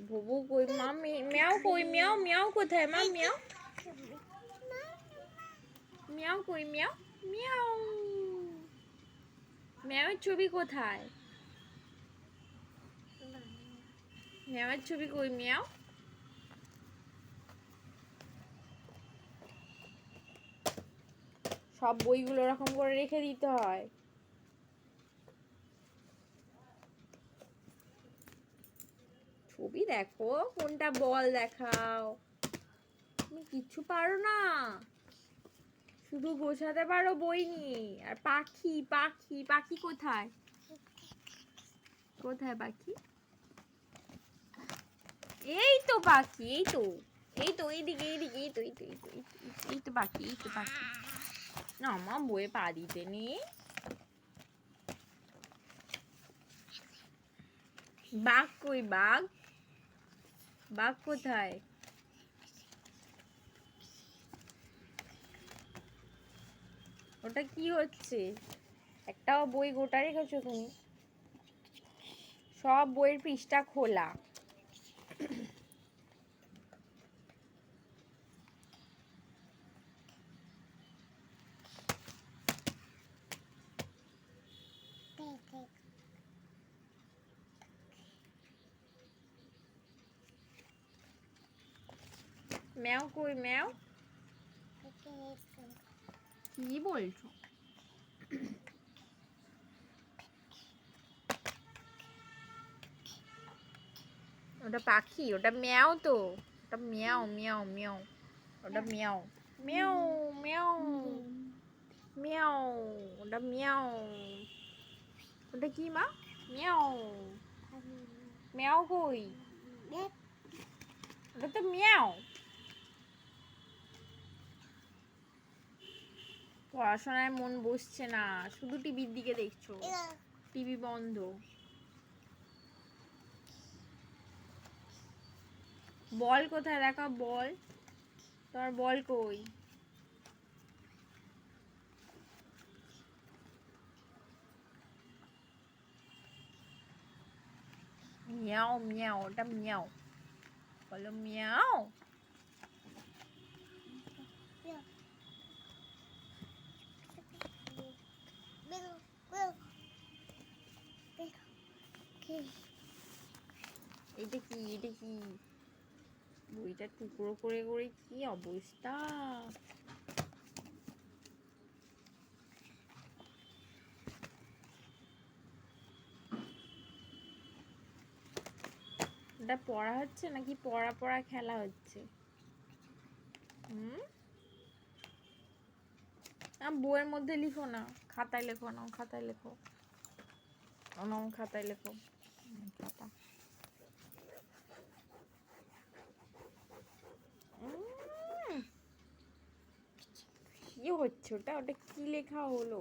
ভুবু কই মা? মিয়াও কই? মিয়াও মিয়াও কোথায় মা? মিয়াও মিয়াও কই? মিয়াও মিয়াও মিয়াওয়ের ছবি কোথায়? মিয়াওয়ের ছবি কই? মিয়াও সব বইগুলো এরকম করে রেখে দিতে হয়। ছবি দেখো, কোনটা বল দেখাও। তুমি কিচ্ছু পারো না, শুধু বোঝাতে পারো বই নিয়ে। আর পাখি পাখি পাখি কোথায়? কোথায় পাখি? এই তো পাখি, এই তো এই তো এইদিকে এইদিকে, এই তো এই তো এই তো এই তো পাখি, এই তো পাখি। না মা, বইয়ে পা দিতে নেই। বাঘ কই? বাঘ বাঘ কোথায়? ওটা কি হচ্ছে? একটাও বই গোটা রেখেছো তুমি? সব বইয়ের পৃষ্ঠা খোলা। ম্যাও কই? ম্যাও কি বলছো? ওটা পাখি, ওটা ম্যাও তো। ওটা মিয়াও মিয়াও মিয়াও, ওটা মিয়াও মিয়াও মিয়াও মিয়াও, ওটা মিয়াও। ওটা কি মা? মিয়াও মিয়াও কই? ওটা তো মিয়াও। পড়াশোনায় মন বসছে না, শুধু টিভির দিকে দেখছো। টিভি বন্ধ। বল কোথায়? দেখা বল, তোমার বল কই? মিয়াও মিয়াও, ওটা মিয়াও। বলো মিয়াও। এটা কি? এটা কি? বইটা টুকরো করে করে কি অবস্থা! এটা পড়া হচ্ছে নাকি পড়া পড়া খেলা হচ্ছে? বইয়ের মধ্যে লিখো না, খাতায় লেখো। নাও খাতায় লেখো, নাও খাতায় লেখো। খাতা কি হচ্ছে? ওটা ওটা কি লেখা হলো?